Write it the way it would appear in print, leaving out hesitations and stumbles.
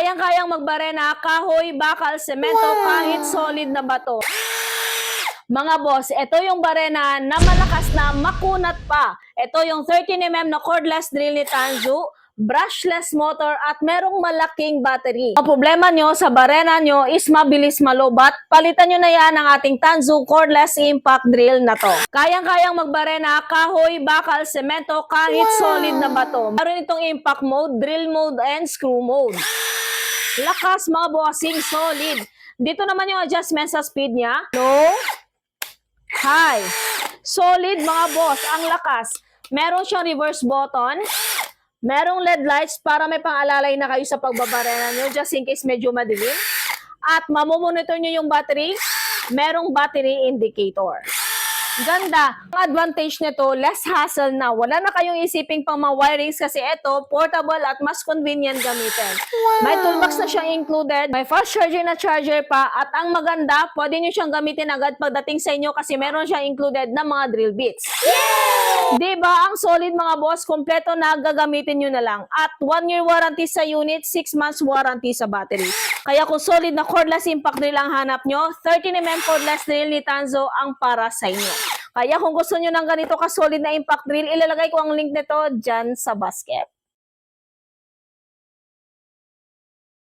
Kayang-kayang magbarena, kahoy, bakal, semento, kahit solid na bato. Mga boss, ito yung barena na malakas na makunat pa. Ito yung 13mm na cordless drill ni Tanzu, brushless motor at merong malaking battery. Ang problema nyo sa barena nyo is mabilis malobat. Palitan nyo na yan ang ating Tanzu cordless impact drill na to. Kayang-kayang magbarena, kahoy, bakal, semento, kahit solid na bato. Meron itong impact mode, drill mode, and screw mode. Lakas mga bossing, solid. Dito naman yung adjustment sa speed niya. Low, high. Solid mga boss, ang lakas. Meron siyang reverse button. Merong LED lights para may pang-alalay na kayo sa pagbabarena nyo just in case medyo madilim. At mamomonitor nyo yung battery. Merong battery indicator. Ganda. Ang advantage nito, less hassle na. Wala na kayong isiping pang mga wirings kasi ito, portable at mas convenient gamitin. May toolbox na siyang included, may fast charger na charger pa, at ang maganda, pwede nyo siyang gamitin agad pagdating sa inyo kasi meron siyang included na mga drill bits. Diba? Ang solid mga boss, kompleto na gagamitin nyo na lang. At 1 year warranty sa unit, 6 months warranty sa battery. Kaya kung solid na cordless impact drill ang hanap nyo, 13mm cordless drill ni Tanzu ang para sa inyo. Kaya kung gusto nyo ng ganito ka-solid na impact drill, ilalagay ko ang link nito dyan sa basket.